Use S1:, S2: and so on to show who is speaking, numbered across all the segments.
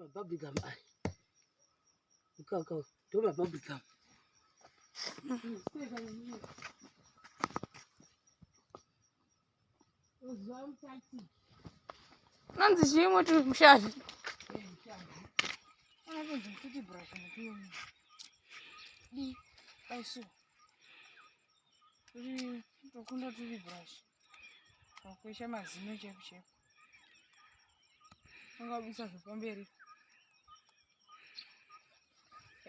S1: bubblegum. Go. Do my bubblegum.
S2: Nanzi chimwe tu mshavi. Anakunze kuti brush nakuyo. Aiso. Kuri tokunda turi brush. Kwakwesha mazino chepu. Ungabisa zvipamberi.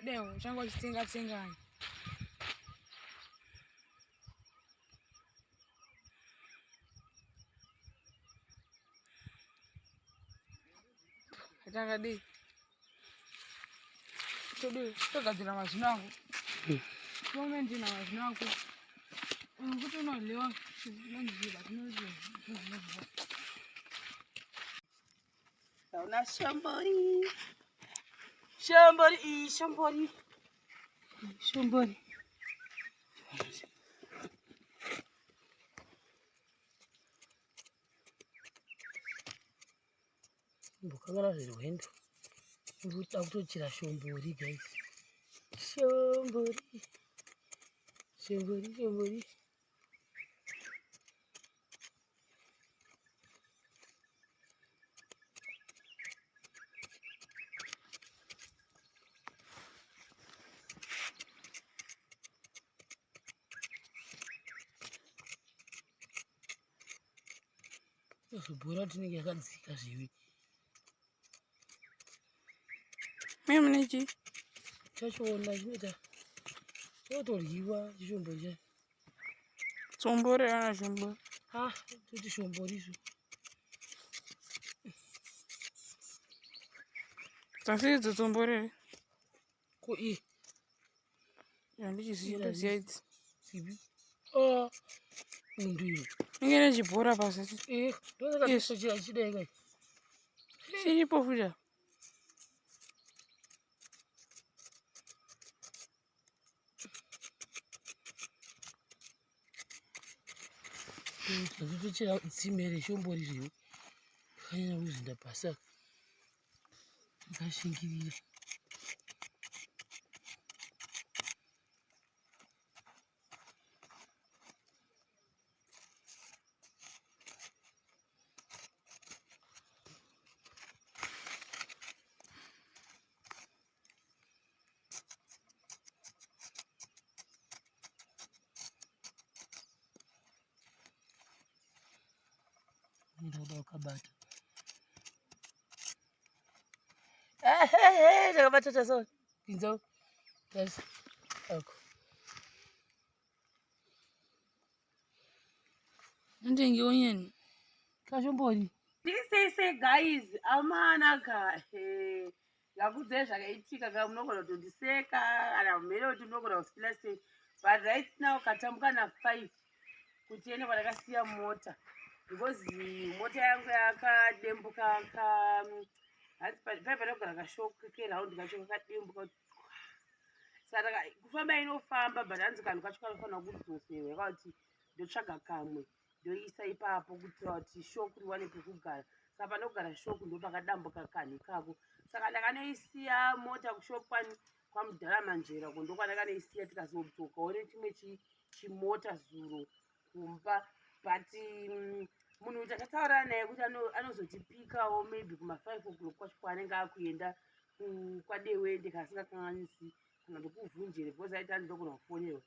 S2: Deo changu chitsenga. Takadi. Togadzira mazino angu. Moment ina mazino angu. Kuti unalewa zvinonziva zvinoziva.
S1: Sauna shombori. Mbukangana zvirwendo. Uruta kutochira shombori guys. Shombori. Bora tinenge yakadzika zvivi.
S2: Mimi nechi
S1: Chachoona chinoita chotoryiwa chishombo cha.
S2: Tsombore ana shombo.
S1: Toti shombori izvo.
S2: Tasidzo tsombore.
S1: Ko
S2: Yandichiziva idzi.
S1: Sibi. Mundu.
S2: Ngene chibhora pasi.
S1: Ndosaka chira chidai kai.
S2: Chiripo fuja.
S1: Ndatochira tsimere shombori zvivi. Kanyanya kuzinda pasa. Ndakashingirira. Ndoda ukabata. Ndakabata so. Pinzo. Yes. Ako.
S2: Ndenge onyeni.
S1: Kashombori.
S3: Ndisese guys, amana ka. Yakudze zvakaitika ka munogona kutondiseka kana kumhera kuti munogona kusipila sei. But right now katambuka na 5 kuti ene kwandakasiya mota. Because mota yangu yakadembuka hasi panogara kashoka keraundi kacho kakadembuka. Saka kufamba inofamba but hanzi kanhu kacho kanofanira kudzoserwa yakati ndotsvaga kamwe ndoisa ipapo kuitira kuti shoku riwane pekugara. Saka panogara shoku ndo pakadambuka kanhu ikako. Saka ndakanoisiya mota kushopani kwamudharamanjera uko ndo kwandakanoisiya tikazodzokawo nechimwe chimota zuro kumba. But munhu takataurana naye kuti anozotipikawo maybe kuma5 o'clock kwacho kwaanenge akuenda kwadewende kasingakanganisi kana ndokuvhunjere because aiti hanzi ndogona kufonera.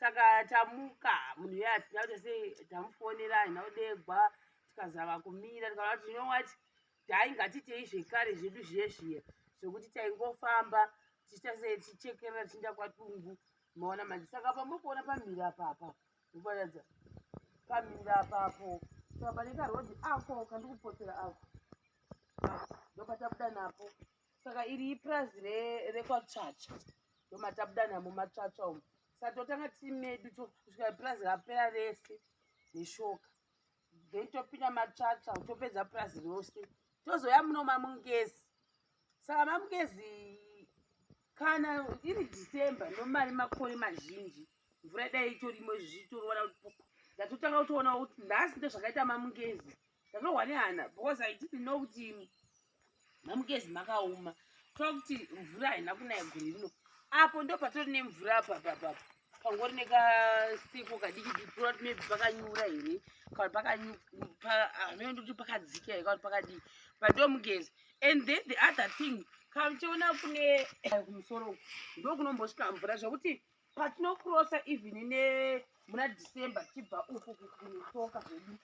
S3: Saka tamuka munhu iye hatina kuti sei tamufonera haina kudegwa tikazama kumira tikaona kuti inowati dhai ngatitei zvekare zvedu zviye zvokuti taingofamba tichita sei tichekerera tichienda kwadungu maona manje. Saka pamuri pamira papa muparadza pamira apapo saka pane karodhi ako kandikupotera ako ndopatabuda napo. Saka iri ipurazi rekwatsvatsva ndomatabuda namo matsvatsva umu. Saka totanga timedu kusvika purazi rapera rese neshoka then topinda matsvatsva topedza purazi rose tozoya muno mamungezi. Saka mamungezi kana iri December nomari makore mazhinji mvura dai itorimo zvitoriwana ndatotanga kutoona kuti nhasi ndo zvakaita mamungezi ndatohwa nehana because I didn't know kuti mamugezi makauma tova kuti mvura haina kunaya gore rino apo ndo patori nemvura pangori nekasipo kadiki proti maybe pakanyura here kana pakanyura pakadzika here kana pakadii pado mugezi. And then the other thing kachiona kune kumusoro ndokunombosvika mvura zvokuti patinokurosa even muna December tichibva uku kutoka zvedu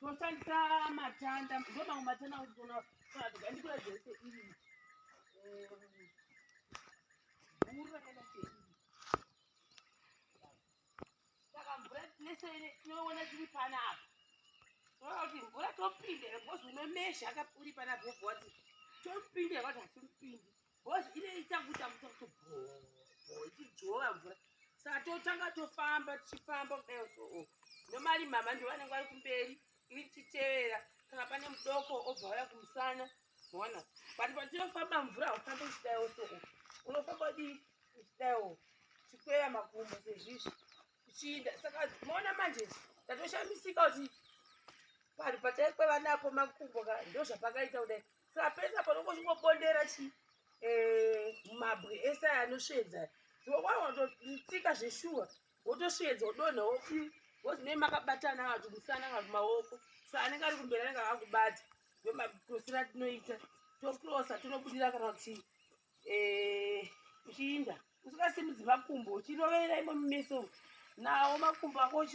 S3: toshandisa matanda ndomamwe matanda kutiona andikurazvese iri bhuru rakaita seiri saka mvura tinoona tiri panapa toona kuti mvura topinde bhozi unomesha uri panapa wobvati topinde yakati hatimupindi bhozi inoita kuti amuta kuti bho ichijova mvura saka totanga tofamba tichifamba kudai so nomari mama ndo vanenge vari kumberi iri tichitevera kana pane mudoko obva uya kumusana mona but patinofamba mvura haufambi uchidaiwo so unofamba dii uchidaiwo chikweva makumbo sezvizvi uchiinda saka maona manje tatoshamisika kuti pari pataikweva napo makumbo ndo zvapakaita kudai saka pesa panongo chingobondera mabwe ese anosvedza watotsika zveshuwa wotosvedza wodonha wopi wozine makabatana vatu musana vatu maoko saka anenge ari kumberi anenge akakubata ndomakrosera tinoita tokrosa tonobudira kana kuti uchiinda usikasimudzi makumbo uchirovera imo mumeso nawo makumbo ako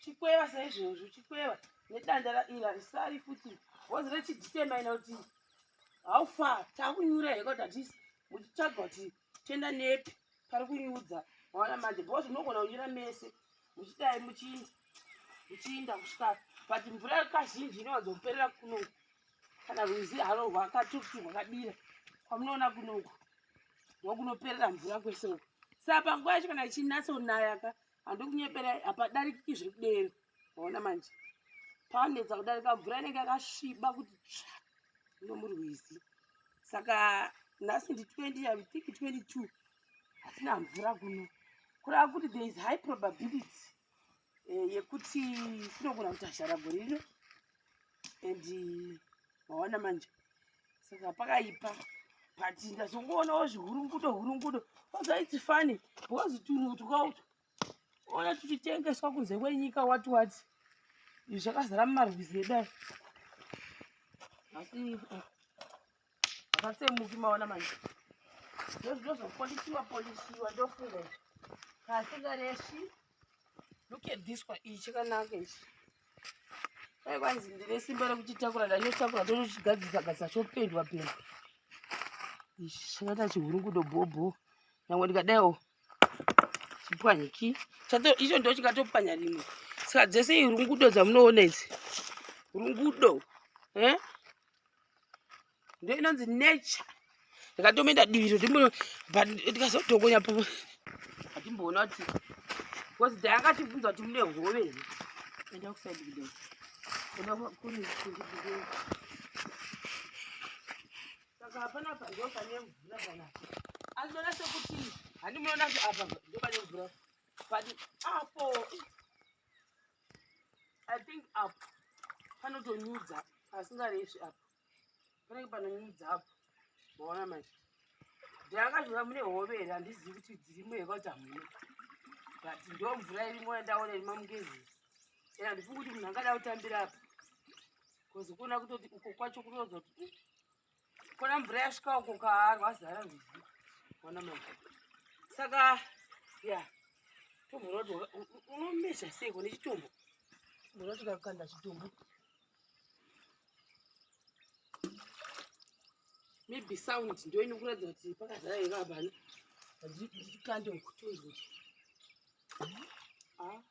S3: chikweva saizvozvo chikweva nedanda ira risari futi wozire chiditemaina kuti haufa takunyura here kuti hatisi muchitsvaga kuti toenda nepi pari kunyudza maona manje bhozi munogona kunyura mese muchidai muchiinda kusvika but mvura kazhinji inowadzokuperera kunoku kana rwizi haro rwakatutu rwakadira kwamunoona kunoku ndokunoperera mvura kwese uku saka panguva yacho kana ichinyatsonayaka handi kunyepera hapadarikiki zvekudero maona manje panetsa kudarika mvura inenge yakasviba kuti tsva nomurwizi saka nhasi ndi 20 I think 22 hatina mvura kuno kureva kuti there is high probability yekuti kunogona kuti hashara gore rino and maona manje saka pakaipa but ndazongoonawo zvihurungudo oza its funny because tunhu tukauta ona tuchitengeswa kunze kwenyika wati izvi zvakazara mumarwizi edai asi hakasemuki maona manje ndozvopolisiwa ndofunga izvi kasingareshi. Look at this one ichi chakanaka ichi kwaikwanzi ndine simba rekuchitakura ndanotakura ndonochigadzisa chopendwa ichi chakaita chihurungudo bhobho nyangwe ndikadaiwo chipwanyiki icho ndo chikatopwanya rimwe saka dzese ihurungudo dzamunoona idzi hurungudo ndo inonzi nature ndikatomeenda divi ndikazotokonya po hatimboona kuti because ndaakatibvunza kuti mune hove here enda kusaidi kudai enda kuri saka hapana panzo pane mvura panapa asi ndoona sekuti handimunoona apa ndo pane mvura but apo I think apo panotonyudza pasingarefi apo panenge panonyudza apo maona manje ndaakazviva mune hove here handizivi kuti dzirimo here kuti hamuna but ndo mvura irimo yandaona irima mugezi ena ndifunga kuti munhu angada kutambira apa bcause kuona kutoti uko kwacho kunoza kuti kona mvura yasvika uko kaarwazara rwizi maona manje saka ya tomboona kuti unomesha seiko nechitombo tomboona kuti kakukanda chitombo maybe sound ndo inokuradza kuti pakazara here apana ndichikande uku tonzwa kuti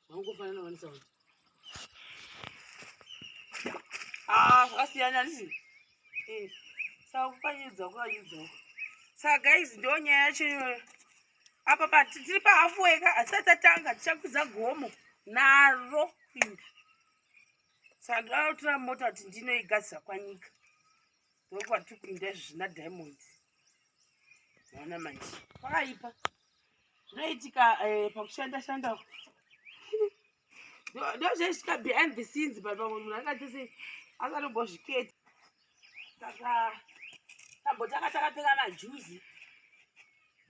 S3: zvangofanana wani sound zvakasiyana ndizvi saka kukanyudza saka guys ndo nyaya yacho iyoyo apa tiri pahafuweka asati tatanga tichakwidza gomo naro pinda saka ndinotora mota kuti ndinoigadzisa kwanyika ndokwatiri kuinda izvi zvina diamond maona manje pakaipa zvinoitika pakushanda ndozvaitika behind the scenes but pamwe munhu akatese akanombozviketa saka tambotanga takapfeka majuzi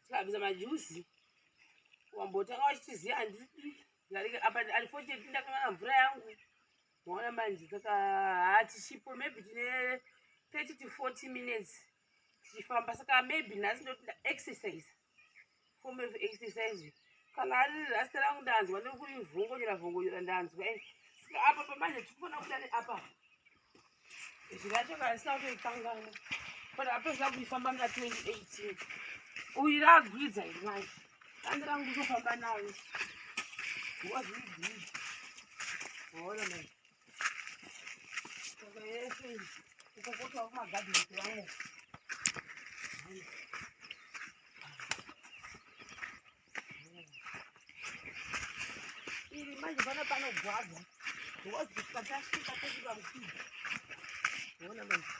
S3: tikabvisa majuzi wambotanga wachitiziva handidi apa unfortunately ndakangana mvura yangu maona manje saka hatichipo maybe tine 30 to 40 minutes tichifamba saka maybe nhasi ndotinda exercise form of exercise kana ari rasta rangu ndanzwa ndokuri vhongonyera ndanzwa saka apa pamanje tikufana kuda neapa zvichachoka risina kutoikangana but apedza kuifamba muna 2018 uyu ragwidza iri manje dandi rangu kutofamba nayo wazviigwidza maona manje saka yese kukokotawo kumagadheni vangu iri manje pana panogwadza wazvisvika tasvika tasvika mukidzi maona manje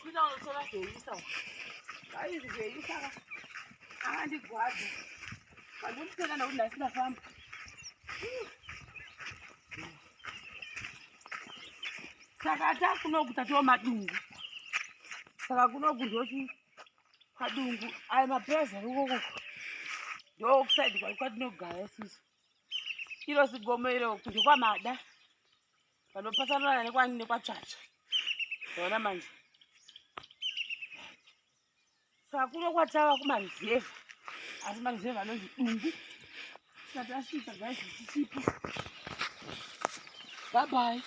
S3: kuita unotora zveisa aizi zveisa akandigwadza pandomutenda nokuti ndasindafamba saka takunoku tatiwo madungu saka kunoku ndochi padungu aya mapurazi ari ukoko ndokusaidi kwatinogara sisi iro zigomo iro ndekwamada panopasanana nekwatsvatsva ona manje saka kuno kwatava kumaruzevha asi maruzevha anonzi dungu tisati asvika gaizi tichipo babai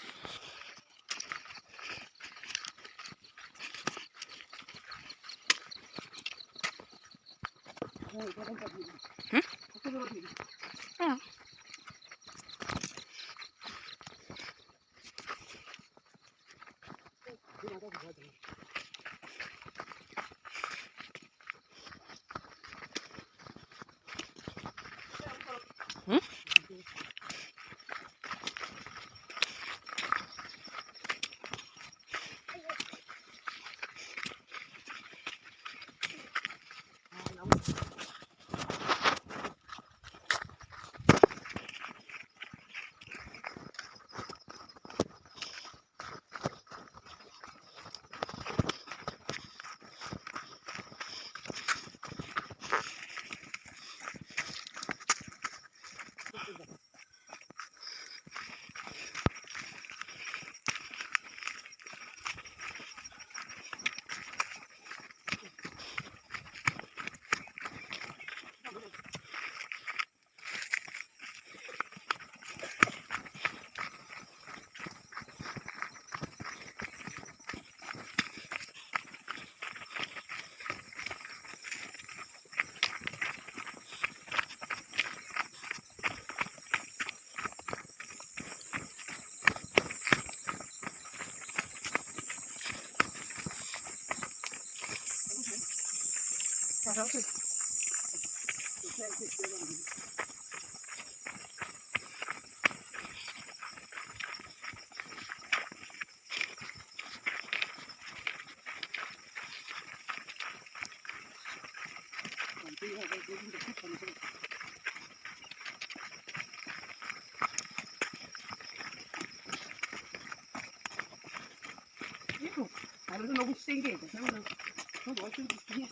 S3: I don't know which thing it is. I don't know what it is. Yes.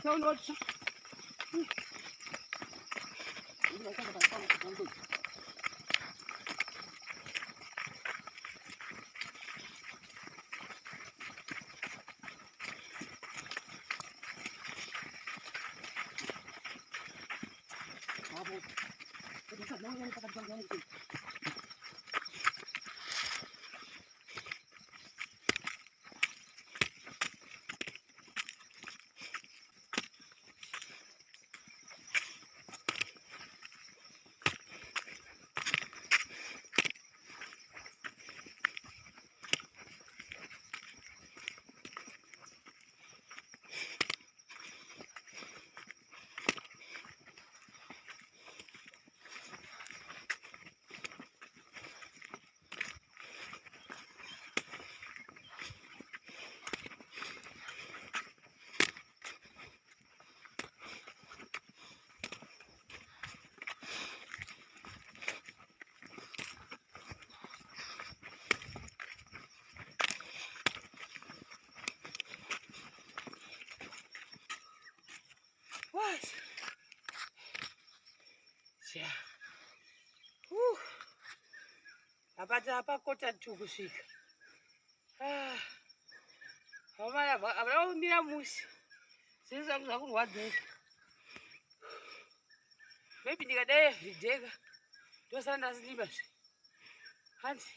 S3: So not. But apa kota 2 kusvika. Havana kumira musi. Zvinhu zvangu zvakurwadzeka. Maybe ndikadai zvidheka ndosara ndasilipa zve. Hanzi.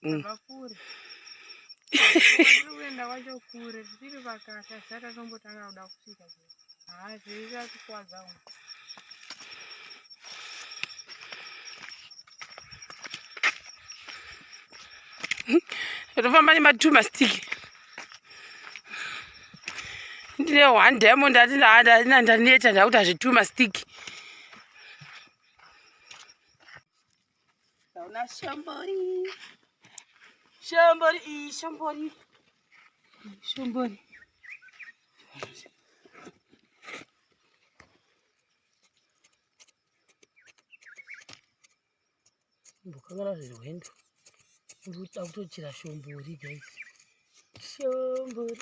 S2: Vakure. Uenda wacho kure tiri pakasha saka tombotanga kuda kusvika zve. Zviri kukwadza umu.
S3: Ndofamba nematuma stick. Ndine 1 diamond ndina ndaneta ndakuti hazvituma stick. Ndaona shombori. Shombori. Mbukangana zvirwendo. Ndikuda kutochera shombori guys. Shombori.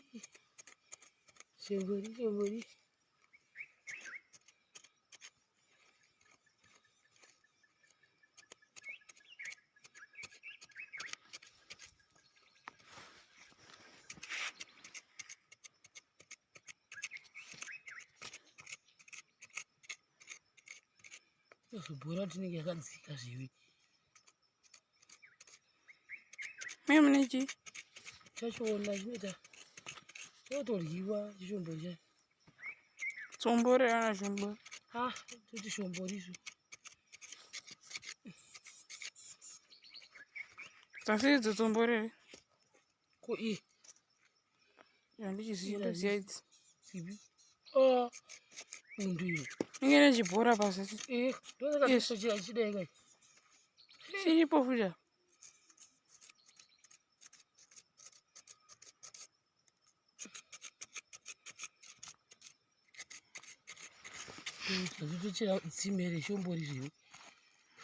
S3: Bhora tinenge yakadzika zvivi.
S2: Memunechi
S3: Chachiona chinoita chotoryiwa chishombo chacho.
S2: tsombore ana shombori.
S3: Toti shomborizo.
S2: Dzasidzo tsombore.
S3: Ko
S2: Handichiziya idzi.
S3: Sibi. Mundu iyo.
S2: Inge nechibhora pasi.
S3: Ndosaka totochera chidai kai.
S2: Chiripo futa.
S3: Totochera tsime reshombori zvivi.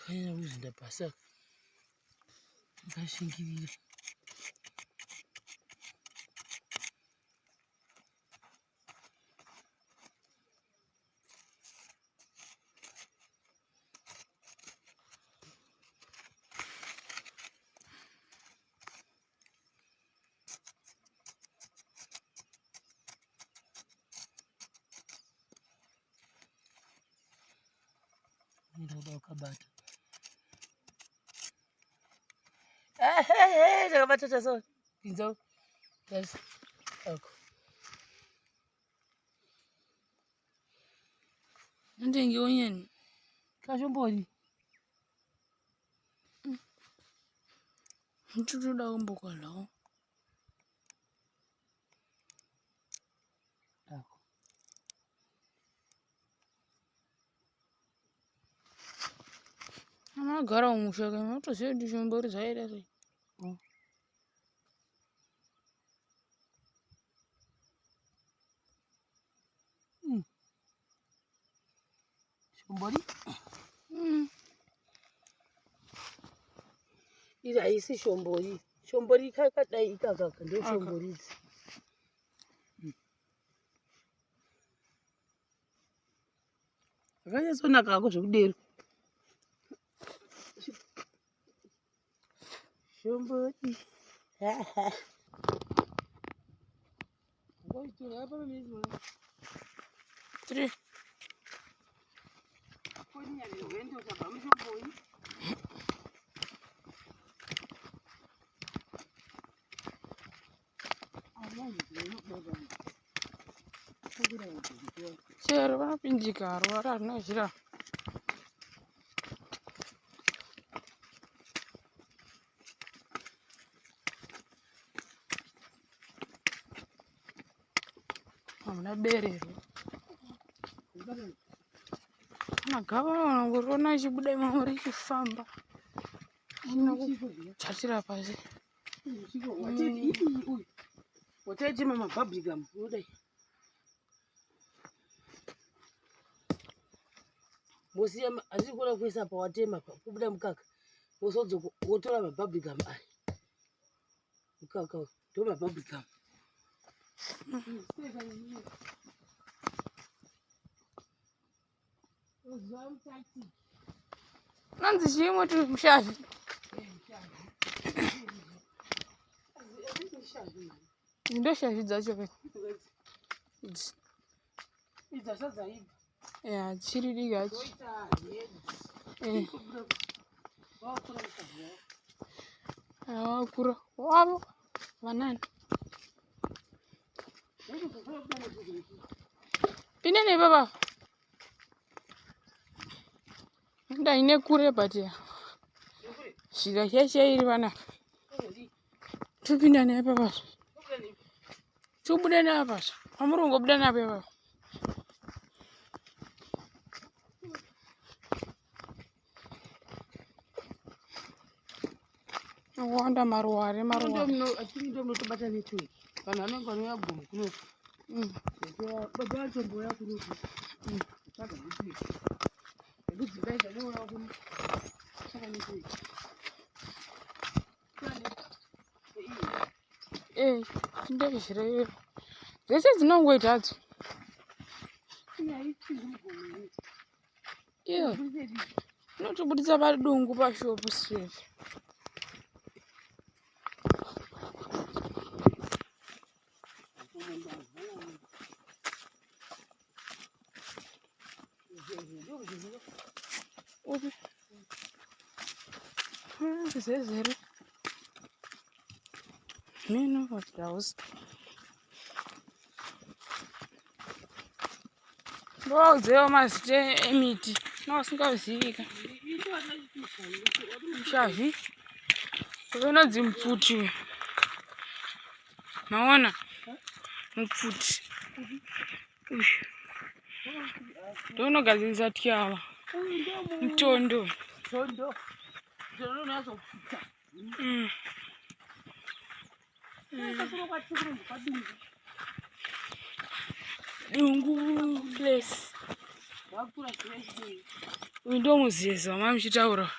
S3: Kanyanya kuzinda pasaka. Ngashingirira. Ndoda ukabata. Ndakabata taso. Pinza. Yes. Ako.
S2: Ndenge onyeni.
S3: Kashombori.
S2: Nchutoda kumbokwalawo.
S3: Ako.
S2: Amagara umusha kai matoziva kuti shombori dzaida sei.
S3: Shombori? Iri haisi shombori. Shombori kakadai ikakaka ndo shombori idzi. Zvakanyatsonaka hako zvekudero. Shombori. Ngoitora apa mezi mwana.
S2: 3.
S3: Koni ya wendo tabva mushombori.
S2: Chero vanopinjika ruvara runozhira. Hamuna berero. Magava wanangorona achibuda imomo richifamba. Chatira pasi.
S3: Wataiti mama bubblegum unodai. Mosiya asi kuona kuisa pawatema kubuda mukaka. Wosodzo wotora ma bubblegum aya. Mukaka ndo ma bubblegum.
S2: Nanzi chimwe tu mushavi. Ndo shavi dzacho pe. Ya, chiri digacho. Wakura. Wavo. Vanani. Pinene baba. Ndaine kure batia. Shira sheshe iri vana. Tupinda naye baba. Tubude naye baba. Amurongo buda naye baba. Wanda maruware.
S3: Ndo mnotobata network. Kana anenge anoyaguma kuno. Baba acho mboya kuno. Saka network. Ndizidai ndoona kuno. Saka network.
S2: Ndezvire. Zvese dzinongoita hadzo. Iyo. Inotobudisa padungu pashopu straight. Upi. Zezere. Mino house. Ndozewo mazita emiti. Nosingaziika. Mushavi. Unodzi mupfuti. Maona? Mupfuti. Ndonogadzirisa tyava. Mutondo.
S3: Tondo. Tondo nazopfuta.
S2: Dungu place.
S3: Wakura straight.
S2: Ndo muzeze wamamuchitaura.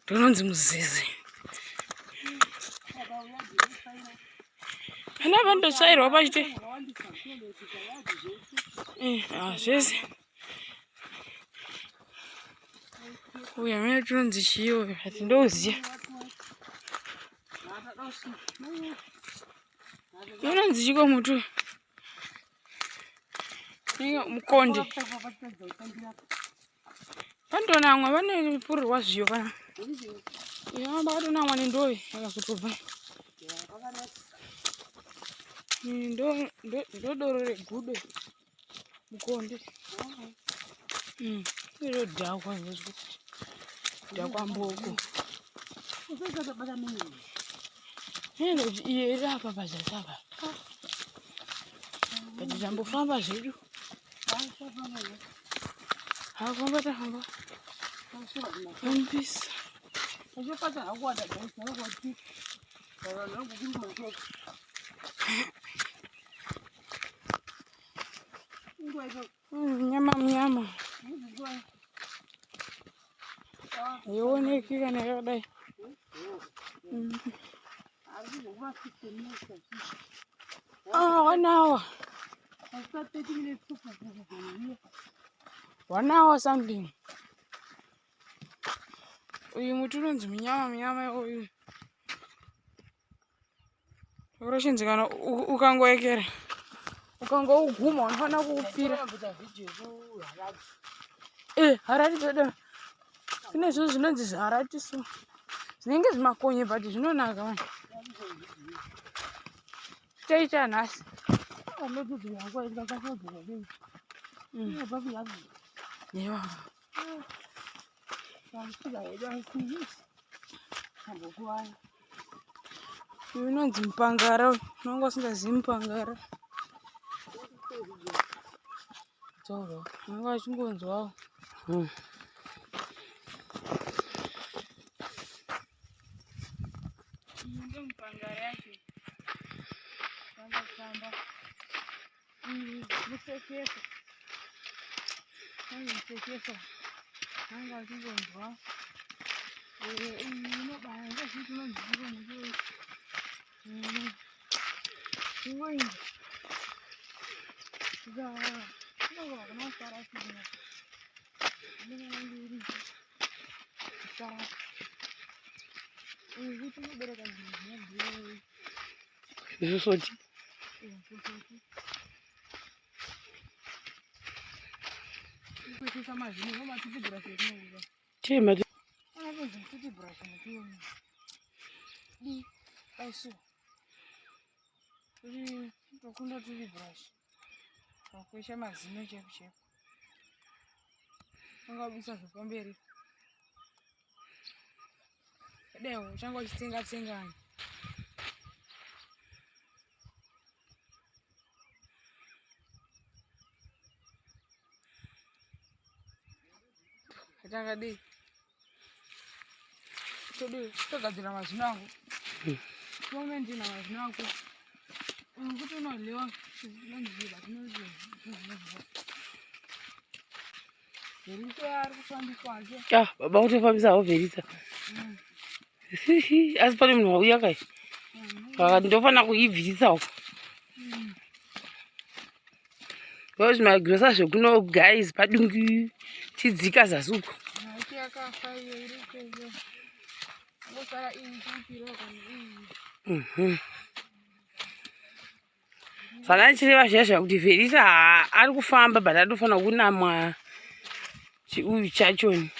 S2: Ndononzi muzeze. Ana vandotsvairwa pachite. Zvese. Uya mene tunonzi chiyo ati ndoziya. Unonzi chiko mutu. Mukonde. Pandonamwa vane purirwa zviyo kana. Ya batonamwa nendowe yakazotobva. Ndo doro regudo. Mukonde. Iro dhakwa izvo. Dhakwa mboko. Iye iri apa pazasava. Kuti tambofamba zvedu. Hafamba tahamba. Ambisa. Nyama. Haioneki kana yakadai. Wanawa. 1 hour something. Uyu muti unonzi munyama uyu. Uroshinzikana ukangoekera. Ukangouguma unofanira kuupira. Harati dzoda. Kune zvinhu zvinonzi zviharati so. Zvinenge zvimakonye but zvinonaka vanhu. Taita nhasi. Yewa. Uyu unonzi mupangara. Unonga usingazivi mupangara. Unonga uchingonzwawo. Ndo mupangara yacho. Samba. Musekesa. Musekesa. Nanga uchingonzwa. Unobaya ngezviti unonzwira mudiwe. Uwingi. Kuna sara chini.
S1: Zvisoti. Tema tu.
S2: Kuisha mazino chepu chepu. Ungabisa zvipamberi. Deo chango chitsenga tsengana. Chakadi. Togadzira mazino angu. Moment ina mazino angu. Kuti unalewa zvinonziva zvinoziva. Verisa ari kufambiswa ke.
S1: Ah, baba utofambisawo Verisa. Asi pane munhu wauya kai. Ndofana kuibvisisawo. Because magrosa zvekuno guys padungu chidzika zasuku.
S2: Haki yakafa iyo iri kwezo. Ngosara iyi chipiro kana iyi.
S1: Saka chireva zvezva kuti Verisa ari kufamba but atofana kunamwa chiuyu chachoni.